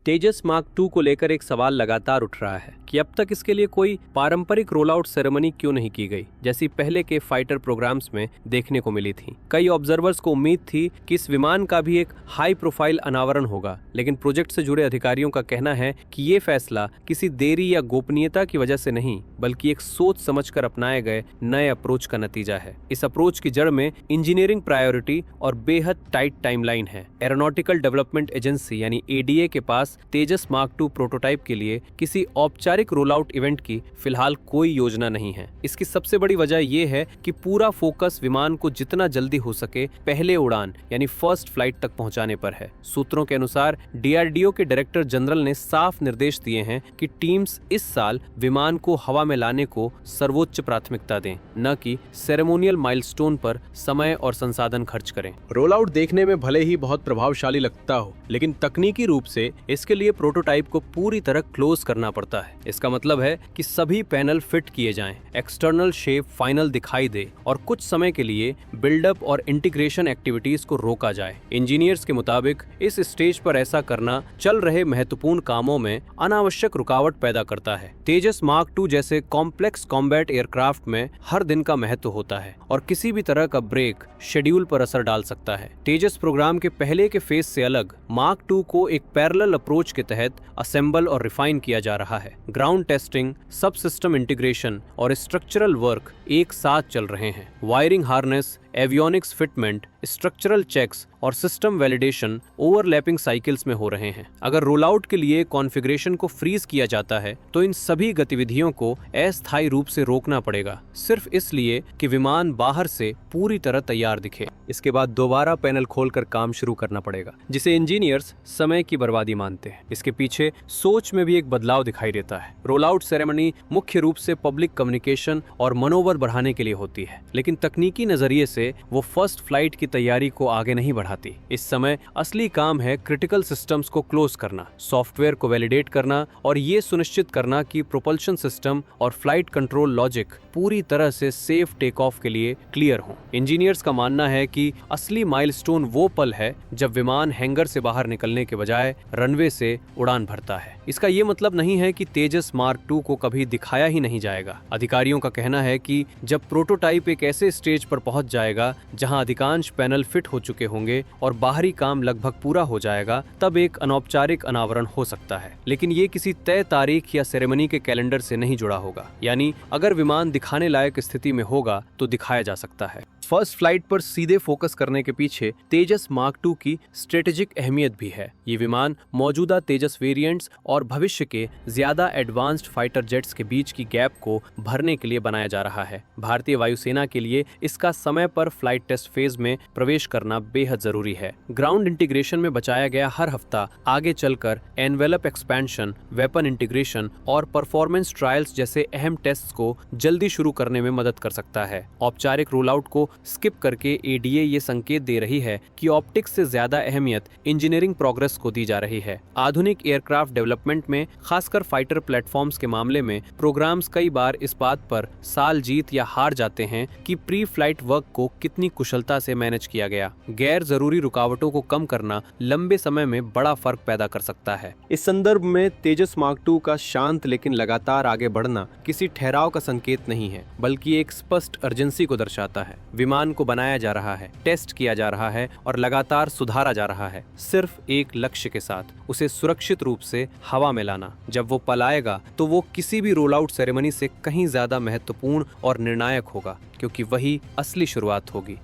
तेजस mark 2 को लेकर एक सवाल लगातार उठ रहा है कि अब तक इसके लिए कोई पारंपरिक रोल आउट सेरेमनी क्यों नहीं की गई, जैसी पहले के फाइटर प्रोग्राम्स में देखने को मिली थी। कई ऑब्जर्वर्स को उम्मीद थी कि इस विमान का भी एक हाई प्रोफाइल अनावरण होगा, लेकिन प्रोजेक्ट से जुड़े अधिकारियों का कहना है कि ये फैसला किसी देरी या गोपनीयता की वजह से नहीं, बल्कि एक सोच समझकर अपनाए गए नए अप्रोच का नतीजा है। इस अप्रोच की जड़ में इंजीनियरिंग प्रायोरिटी और बेहद टाइट टाइमलाइन है। एरोनॉटिकल डेवलपमेंट एजेंसी यानी एडीए के पास तेजस मार्क 2 प्रोटोटाइप के लिए किसी औपचारिक रोल आउट इवेंट की फिलहाल कोई योजना नहीं है। इसकी सबसे बड़ी वजह यह है कि पूरा फोकस विमान को जितना जल्दी हो सके पहले उड़ान यानी फर्स्ट फ्लाइट तक पहुंचाने पर है। सूत्रों के अनुसार डीआरडीओ के डायरेक्टर जनरल ने साफ निर्देश दिए हैं कि टीम्स इस साल विमान को हवा में लाने को सर्वोच्च प्राथमिकता दें, न कि सेरेमोनियल माइलस्टोन पर समय और संसाधन खर्च करें। रोल आउट देखने में भले ही बहुत प्रभावशाली लगता हो, लेकिन तकनीकी रूप से इसके लिए प्रोटोटाइप को पूरी तरह क्लोज करना पड़ता है। इसका मतलब है कि सभी पैनल फिट किए जाएं, एक्सटर्नल शेप फाइनल दिखाई दे और कुछ समय के लिए बिल्डअप और इंटीग्रेशन एक्टिविटीज को रोका जाए। इंजीनियर्स के मुताबिक इस स्टेज पर ऐसा करना चल रहे महत्वपूर्ण कामों में अनावश्यक रुकावट पैदा करता है। तेजस मार्क 2 जैसे कॉम्प्लेक्स कॉम्बैट एयरक्राफ्ट में हर दिन का महत्व होता है और किसी भी तरह का ब्रेक शेड्यूल पर असर डाल सकता है। तेजस प्रोग्राम के पहले के फेज से अलग मार्क 2 को एक पैरेलल अप्रोच के तहत असेंबल और रिफाइन किया जा रहा है। ग्राउंड टेस्टिंग, सब सिस्टम इंटीग्रेशन और स्ट्रक्चरल वर्क एक साथ चल रहे हैं। Wiring harness, avionics fitment, structural checks और सिस्टम वैलिडेशन ओवरलैपिंग साइकिल्स में हो रहे हैं। अगर रोल आउट के लिए कॉन्फ़िगरेशन को फ्रीज किया जाता है तो इन सभी गतिविधियों को अस्थायी रूप से रोकना पड़ेगा, सिर्फ इसलिए कि विमान बाहर से पूरी तरह तैयार दिखे। इसके बाद दोबारा पैनल खोलकर काम शुरू करना पड़ेगा, जिसे इंजीनियर्स समय की बर्बादी मानते हैं। इसके पीछे सोच में भी एक बदलाव दिखाई देता है। रोल आउट सेरेमनी मुख्य रूप से पब्लिक कम्युनिकेशन और मनोबल बढ़ाने के लिए होती है, लेकिन तकनीकी नजरिए से वो फर्स्ट फ्लाइट की तैयारी को आगे नहीं बढ़ाती। इस समय असली काम है क्रिटिकल सिस्टम्स को क्लोज करना, सॉफ्टवेयर को वैलिडेट करना और ये सुनिश्चित करना कि प्रोपल्शन सिस्टम और फ्लाइट कंट्रोल लॉजिक पूरी तरह से सेफ टेक ऑफ के लिए क्लियर हों। इंजीनियर्स का मानना है कि असली माइलस्टोन वो पल है जब विमान हैंगर से बाहर निकलने के बजाय रनवे से उड़ान भरता है। इसका ये मतलब नहीं है कि तेजस मार्क 2 को कभी दिखाया ही नहीं जाएगा। अधिकारियों का कहना है कि जब प्रोटोटाइप एक ऐसे स्टेज पर पहुंच जाएगा जहां अधिकांश पैनल फिट हो चुके होंगे और बाहरी काम लगभग पूरा हो जाएगा, तब एक अनौपचारिक अनावरण हो सकता है। लेकिन ये किसी तय तारीख या सेरेमनी के कैलेंडर से नहीं जुड़ा होगा। यानी अगर विमान दिखाने लायक स्थिति में होगा तो दिखाया जा सकता है। फर्स्ट फ्लाइट पर सीधे फोकस करने के पीछे तेजस मार्क 2 की स्ट्रेटेजिक अहमियत भी है। ये विमान मौजूदा तेजस वेरिएंट्स और भविष्य के ज्यादा एडवांस्ड फाइटर जेट्स के बीच की गैप को भरने के लिए बनाया जा रहा है। भारतीय वायुसेना के लिए इसका समय पर फ्लाइट टेस्ट फेज में प्रवेश करना बेहद जरूरी है। ग्राउंड इंटीग्रेशन में बचाया गया हर हफ्ता आगे चलकर एनवेलप एक्सपेंशन, वेपन इंटीग्रेशन और परफॉर्मेंस ट्रायल्स जैसे अहम टेस्ट को जल्दी शुरू करने में मदद कर सकता है। औपचारिक रोल आउट को स्किप करके एडीए ये संकेत दे रही है कि ऑप्टिक्स से ज्यादा अहमियत इंजीनियरिंग प्रोग्रेस को दी जा रही है। आधुनिक एयरक्राफ्ट डेवलपमेंट में, खासकर फाइटर प्लेटफॉर्म्स के मामले में, प्रोग्राम्स कई बार इस बात पर साल जीत या हार जाते हैं कि प्री फ्लाइट वर्क को कितनी कुशलता से मैनेज किया गया। गैर जरूरी रुकावटों को कम करना लंबे समय में बड़ा फर्क पैदा कर सकता है। इस संदर्भ में तेजस मार्क 2 का शांत लेकिन लगातार आगे बढ़ना किसी ठहराव का संकेत नहीं है, बल्कि एक स्पष्ट अर्जेंसी को दर्शाता है। विमान को बनाया जा रहा है, टेस्ट किया जा रहा है और लगातार सुधारा जा रहा है, सिर्फ एक लक्ष्य के साथ, उसे सुरक्षित रूप से हवा में लाना। जब वो पल आएगा तो वो किसी भी रोल आउट सेरेमनी से कहीं ज्यादा महत्वपूर्ण और निर्णायक होगा, क्योंकि वही असली शुरुआत होगी।